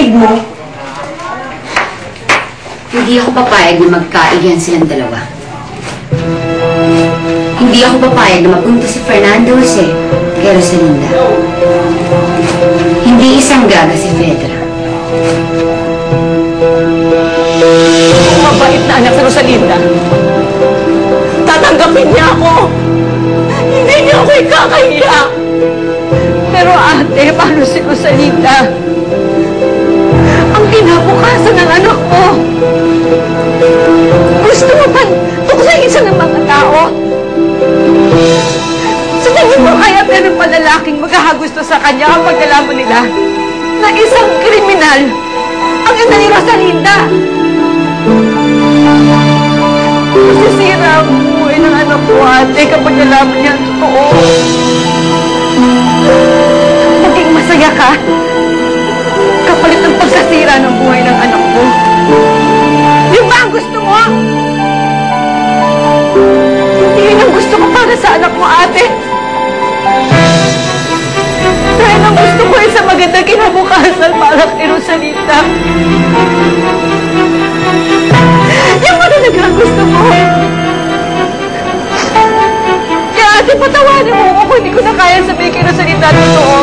bibig mo? Hindi ako papayag na magkaigan silang dalawa. Hindi ako papayag na mapunta si Fernando Jose kay Rosalinda. Hindi isang gaga si Fedra. Kung mabait na anak si Rosalinda, tatanggapin niya ako. Hindi niya ako ikakahiya. Pero ate, paano si Rosalinda? Ang kinabukasan ng anak ko. Gusto mo ba tuksayin siya ng mga tao? Sa tingin mo kaya meron pa lalaking maghahagusto sa kanya kapag nalaman nila na isang kriminal ang ina ni Rosalinda? Masisira ang buhay ng anak ko, ate, kapag nalaman niya ang totoo. Maging masaya ka kapalit ng pagkasira ng buhay ng anak ko. Di ba ang gusto mo? Hindi yun ang gusto ko para sa anak mo, ate. Dahil ang gusto ko ay sa magandang kinabukasan para kay Rosalinda. Yung ba talaga ang gusto mo? Kaya ate, patawanin mo ako kung hindi ko na kaya sabihin kay Rosalinda totoo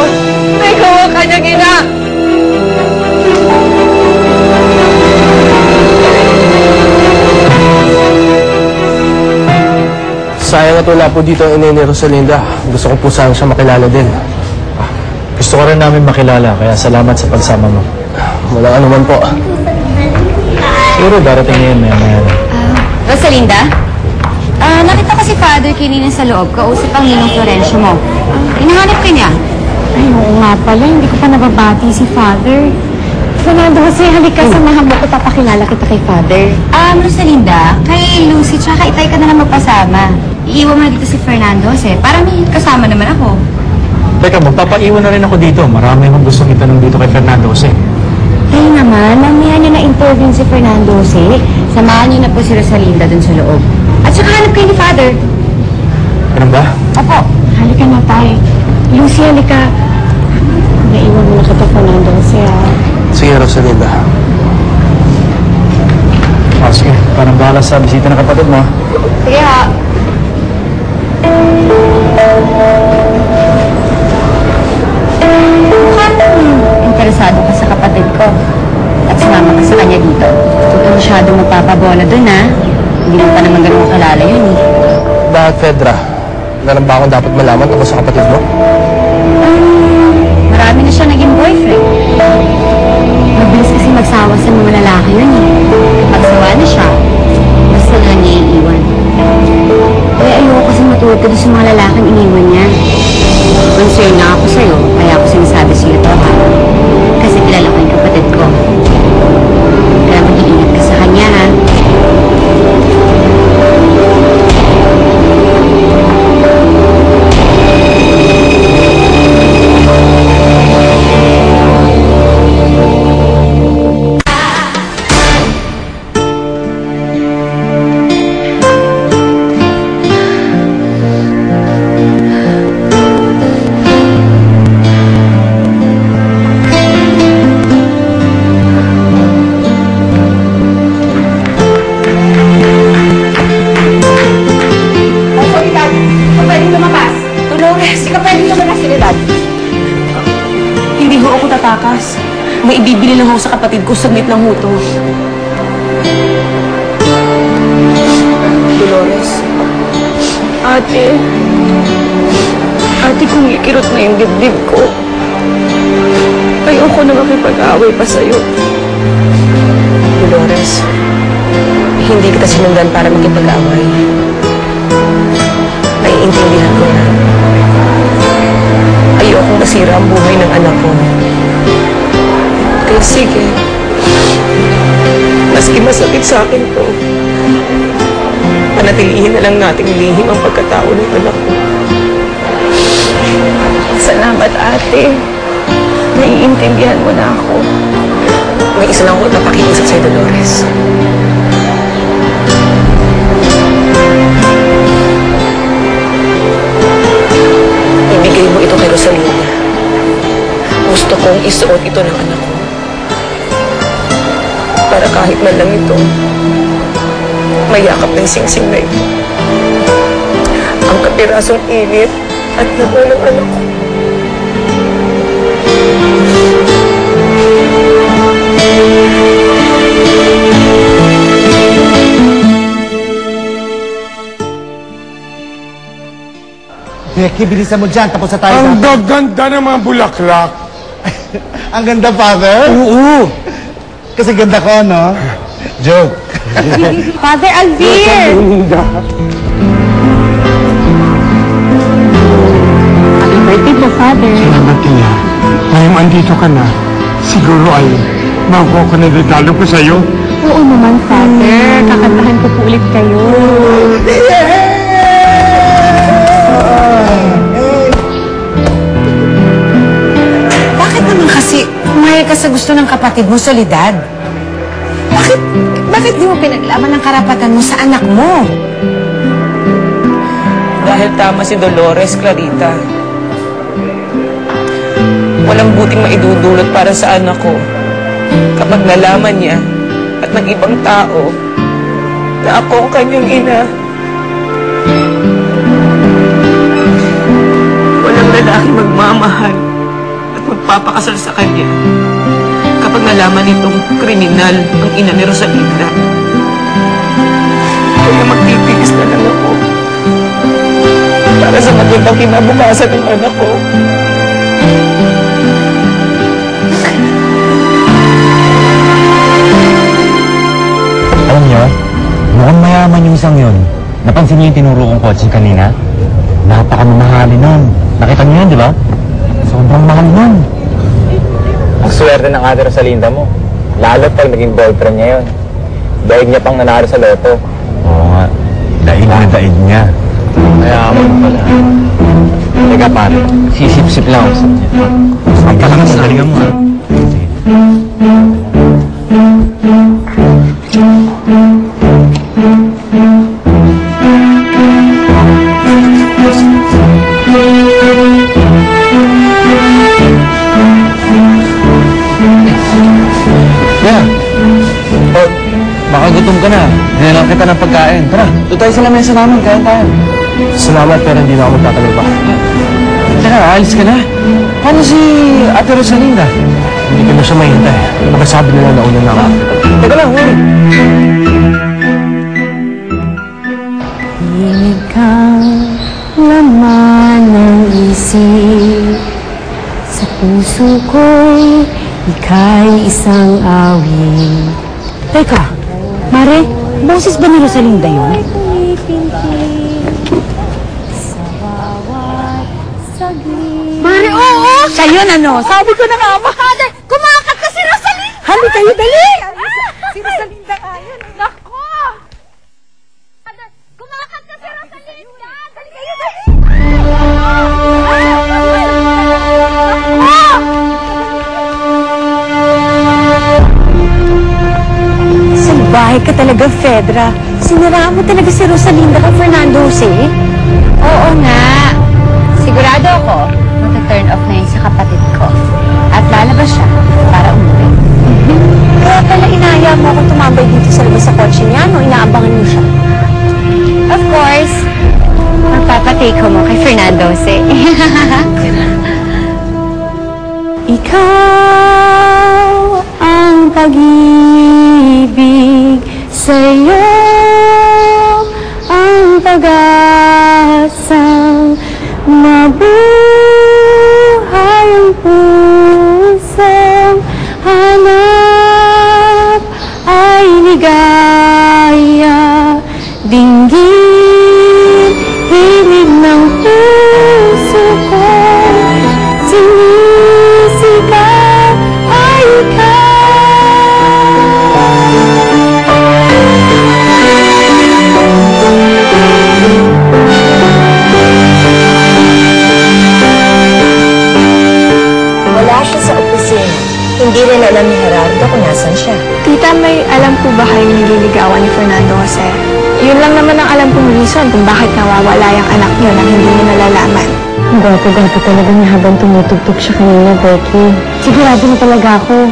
na ikaw ang kanyang ina. Sayang at wala po dito ang ina ni Rosalinda. Gusto ko po sana siya makilala din. Gusto ko rin namin makilala, kaya salamat sa pagsama mo. Walang anuman po. Siguro darating ngayon, maya-maya na. Rosalinda? Nakita ko si Father kanina sa loob. Kausap ang Ninong Florencio mo. Hinahanap ka niya. Ay, oo nga pala. Hindi ko pa nababati si Father. Fernando Jose, halika, samahan mo ko. Papakilala kita kay Father. Rosalinda, kay Lucy tsaka Itay ka na lang magpasama. Iiwan mo na dito si Fernando Jose para may kasama naman ako. Teka, magpapaiwan na rin ako dito. Marami akong gustong itanong dito kay Fernando Jose. Kaya naman, mamaya niyo na-interview si Fernando Jose. Samahan niyo na po si Rosalinda dun sa loob. At saka hanap kayo ni Father. Ganun ba? Opo. Halika na tayo. Lucy, halika. Naiwan mo na kita, Fernando Jose, Sige, Rosalinda. Sige. Parang bahala sa bisita ng kapatid mo. Sige ha. Interesado ka sa kapatid ko. At sumama ka sa kanya dito. Huwag masyadong magpapabola dun, ha? Hindi mo pa naman ganun kalala yun, eh. Bakit, Fedra? Meron ba akong dapat malaman tungkol sa kapatid mo? Marami na siya naging boyfriend. Mabilis kasi magsawa sa mga lalaki yun, eh. Magsawa na siya. Basta nga niya iiwan. Kaya ayoko kasi matuwag ka doon sa mga lalaking iniwan niya. Concern na ako sa'yo, kaya ako sinasabi sa'yo ito, ha? Kasi kilala ko yung kapatid ko. Kaya mag-iingat ka sa kanya, ha? May ibibili lang ako sa kapatid ko, saglit lang ho to. Dolores. Ate. Ate, kung ikirot na yung dibdib ko, ayoko na makipag-away pa sa'yo. Dolores, hindi kita sinundan para makipag-away. Naiintindihan ko na. Ayokong masira ang buhay ng anak ko. Kaya sige, maski masakit sa akin to, panatilihin na lang nating lihim ang pagkatao ng anak ko. Salamat, ate. Naiintindihan mo na ako. May isa lang ako napakiusap sa'yo, Dolores. Ibigay mo ito kay Rosalinda. Gusto kong isuot ito ng anak ko para kahit na lang ito, mayakap ng singsing na ito. Ang kapirasong init at laman ng anak ko. Becky, bilisan mo dyan. Tapos na tayo. Ang gaganda ng mga bulaklak. Ang ganda, Father? Oo. Kasi ganda ko, no? Joke. Father Alvir! Happy birthday po, Father. Salamat kaya. Ngayong andito ka na, siguro ay makuha ko na regalo ko sa'yo. Oo naman, Father. Kakantahan ko po ulit kayo. Bakit naman kasi umayag ka sa gusto ng kapatid mo, Soledad? Bakit di mo pinaglaman ang karapatan mo sa anak mo? Dahil tama si Dolores, Clarita. Walang buting maidudulot para sa anak ko kapag nalaman niya at ng ibang tao na ako ang kanyang ina. Walang lalaki magmamahal at magpapakasal sa kanya kapag nalaman nitong kriminal ang ina ni Rosalinda. Kaya magtitiis na lang ako para sa magandang kinabukasan ng anak ko. Alam niyo, mukhang mayaman yung isang yun. Napansin niyo yung tinuro kong kotse kanina? Napakamamahali nun. Nakita niyo yan, di ba? Sobrang mahal nun. Ang swerte ng ate Rosalinda mo. Lalo pag naging boyfriend niya yun. Daig niya pang nanalo sa loto. Oo nga. Daig na daig niya. Mayaman pala. Teka pare, sisip-sip lang ako sa niya. Ang palakas sa galingan mo, ha? Yeah. Oh, baka gutom ka na. Dinalang kita ng pagkain. Tara, doon tayo sa lamesa namin. Kain tayo. Salamat pero hindi na ako magtatagal pa. Tara, alis ka na. Paano si Ate Rosalinda? Hindi ko na siya mahintay. Nakasabi nila na una na ako. Teka lang, huli. Ikaw laman ng isip sa puso ko'y ika'y isang awit. Teka, Mare, boses ba ni Rosalinda yun? Mare, oo! Siya yun, ano? Sabi ko na nga, Father, kumakat ka si Rosalinda! Hali kayo, dali! Si Rosalinda nga yun. Nako! Father, kumakat ka si Rosalinda! Dali kayo, dali! Salbahe ka talaga, Fedra. Sinaraan mo talaga si Rosalinda kay Fernando Jose. Oo nga. Sigurado ako, magta-turn off na yun sa kapatid ko. At lalabas siya para umuwi. Kaya pala inaya mo akong tumambay dito sa labas sa kotse niya, no? Inaabangan mo siya. Of course, magpapatake ko mo kay Fernando Jose. Ikaw ang pag-ibig, sa'yo ang pag-asang mabuhay ang pusong hanap ay ligaya, dinggin, hilig ng puso ko, sinisigaw ay ikaw. Wala siya sa opisina. Hindi rin alam ni Gerardo kung nasan siya. Tita, may alam po ba kayong nililigawan ni Fernando Jose? Yun lang naman ang alam kong reason kung bakit nawawala yung anak niyo nang hindi niyo nalalaman. Gwapo-gwapo talaga niya habang tumutugtog siya kanina, Becky. Sigurado na talaga ako.